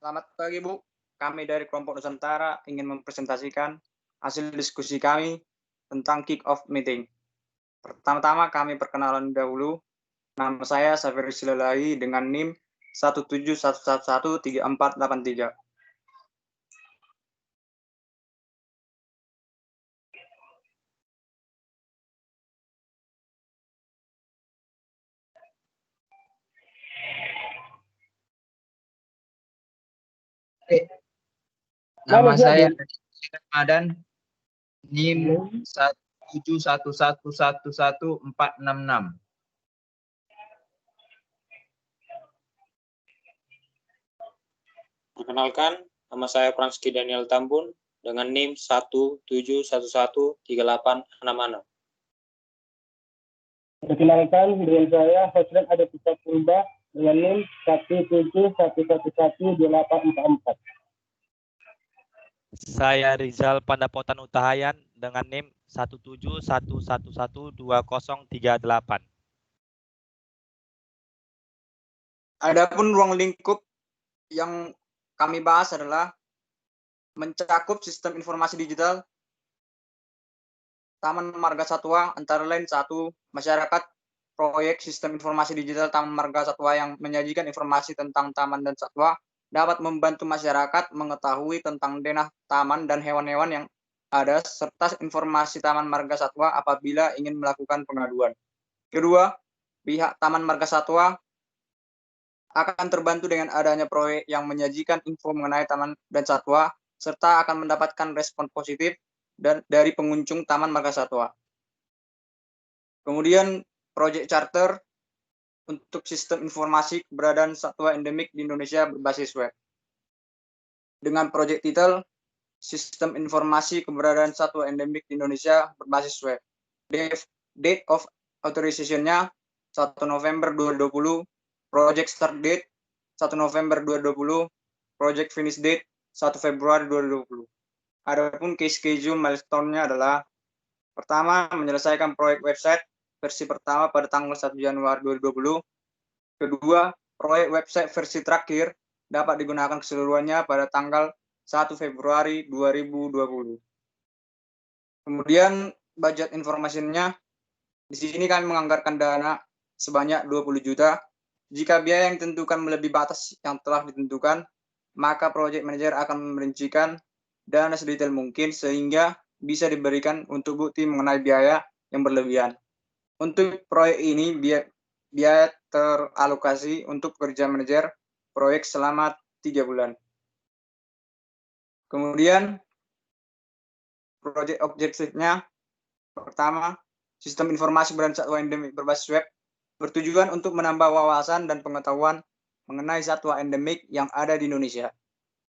Selamat pagi, Bu. Kami dari kelompok Nusantara ingin mempresentasikan hasil diskusi kami tentang kick-off meeting. Pertama-tama kami perkenalan dahulu. Nama saya Safir Silalahi dengan NIM 171113483. Nama saya Ramadan, NIM 171111466. Perkenalkan, nama saya Franski Daniel Tambun dengan NIM 171113866. Perkenalkan, dengan saya Hosren Adepisa Purba dengan NIM 171112844. Saya Rizal Pandapotan Utahayan dengan NIM 171112038. Adapun ruang lingkup yang kami bahas adalah mencakup sistem informasi digital, Taman Marga Satwa, antara lain satu, masyarakat, proyek sistem informasi digital Taman Marga Satwa yang menyajikan informasi tentang taman dan satwa dapat membantu masyarakat mengetahui tentang denah taman dan hewan-hewan yang ada, serta informasi Taman Marga Satwa apabila ingin melakukan pengaduan. Kedua, pihak Taman Marga Satwa akan terbantu dengan adanya proyek yang menyajikan info mengenai taman dan satwa, serta akan mendapatkan respon positif dari pengunjung Taman Marga Satwa. Kemudian, proyek charter untuk sistem informasi keberadaan satwa endemik di Indonesia berbasis web. Dengan proyek titel Sistem Informasi Keberadaan Satwa Endemik di Indonesia berbasis web. Date of authorization-nya 1 November 2020, project start date 1 November 2020, project finish date 1 Februari 2020. Adapun case schedule milestone-nya adalah pertama, menyelesaikan proyek website versi pertama pada tanggal 1 Januari 2020. Kedua, proyek website versi terakhir dapat digunakan keseluruhannya pada tanggal 1 Februari 2020. Kemudian budget informasinya, di sini kami menganggarkan dana sebanyak 20 juta. Jika biaya yang ditentukan melebihi batas yang telah ditentukan, maka project manager akan merincikan dana sedetail mungkin sehingga bisa diberikan untuk bukti mengenai biaya yang berlebihan. Untuk proyek ini, biaya teralokasi untuk pekerja manajer proyek selama 3 bulan. Kemudian, proyek objektifnya, pertama, sistem informasi keberadaan satwa endemik berbasis web bertujuan untuk menambah wawasan dan pengetahuan mengenai satwa endemik yang ada di Indonesia.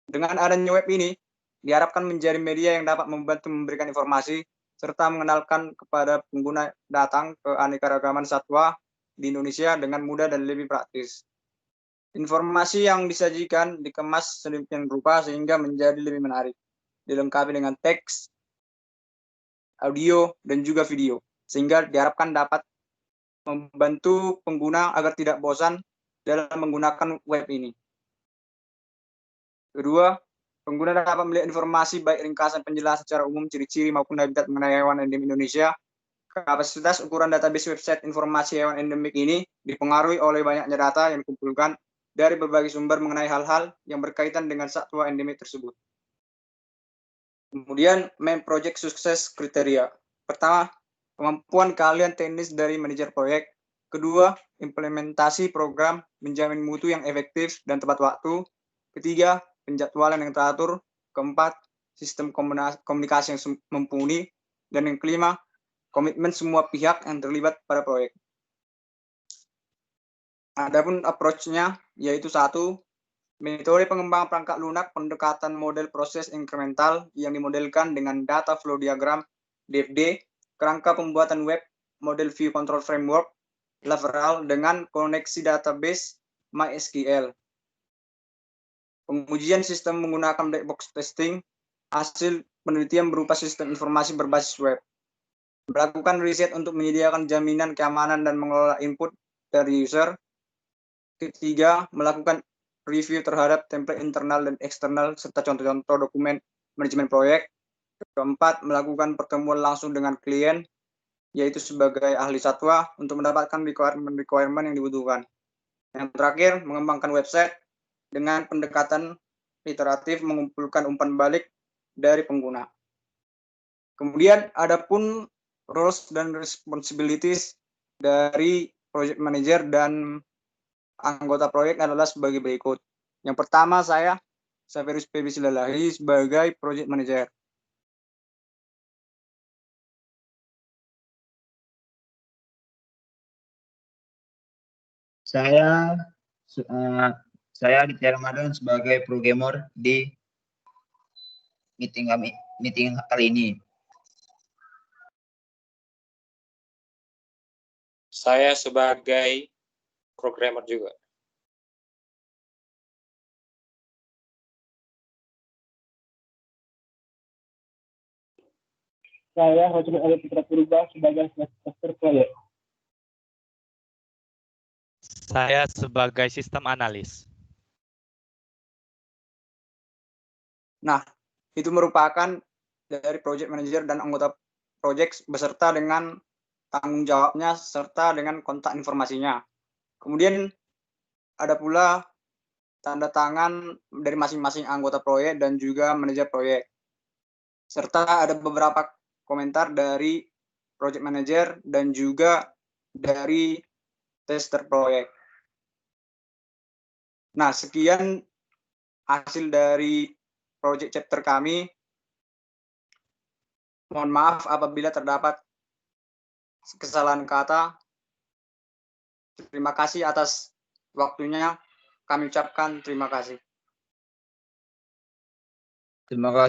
Dengan adanya web ini, diharapkan menjadi media yang dapat membantu memberikan informasi serta mengenalkan kepada pengguna datang ke keanekaragaman satwa di Indonesia dengan mudah dan lebih praktis. Informasi yang disajikan dikemas sedemikian rupa sehingga menjadi lebih menarik, dilengkapi dengan teks, audio, dan juga video, sehingga diharapkan dapat membantu pengguna agar tidak bosan dalam menggunakan web ini. Kedua, pengguna dapat melihat informasi baik ringkasan penjelasan secara umum, ciri-ciri maupun habitat mengenai hewan endemik Indonesia. Kapasitas ukuran database website informasi hewan endemik ini dipengaruhi oleh banyaknya data yang dikumpulkan dari berbagai sumber mengenai hal-hal yang berkaitan dengan satwa endemik tersebut. Kemudian, main project sukses kriteria. Pertama, kemampuan keahlian teknis dari manajer proyek. Kedua, implementasi program menjamin mutu yang efektif dan tepat waktu. Ketiga, penjadwalan yang teratur. Keempat, sistem komunikasi yang mumpuni. Dan yang kelima, komitmen semua pihak yang terlibat pada proyek. Adapun approach-nya yaitu satu, metode pengembangan perangkat lunak pendekatan model proses inkremental yang dimodelkan dengan data flow diagram DFD, kerangka pembuatan web model view control framework Lateral dengan koneksi database MySQL. Pengujian sistem menggunakan black box testing, hasil penelitian berupa sistem informasi berbasis web. Melakukan riset untuk menyediakan jaminan keamanan dan mengelola input dari user. Ketiga, melakukan review terhadap template internal dan eksternal serta contoh-contoh dokumen manajemen proyek. Keempat, melakukan pertemuan langsung dengan klien, yaitu sebagai ahli satwa untuk mendapatkan requirement yang dibutuhkan. Yang terakhir, mengembangkan website dengan pendekatan iteratif mengumpulkan umpan balik dari pengguna. Kemudian adapun roles dan responsibilities dari project manager dan anggota proyek adalah sebagai berikut. Yang pertama, saya Saferus PB Silalahi sebagai project manager. Saya Aditya Ramadan sebagai programmer di meeting kali ini. Saya sebagai programmer juga. Saya Hosrul Adi Putra Purba sebagai tester proyek. Saya sebagai sistem analis. Nah, itu merupakan dari project manager dan anggota project beserta dengan tanggung jawabnya serta dengan kontak informasinya. Kemudian ada pula tanda tangan dari masing-masing anggota proyek dan juga manajer proyek. Serta ada beberapa komentar dari project manager dan juga dari tester proyek. Nah, sekian hasil dari project chapter kami. Mohon maaf apabila terdapat kesalahan kata. Terima kasih atas waktunya. Kami ucapkan terima kasih. Terima kasih.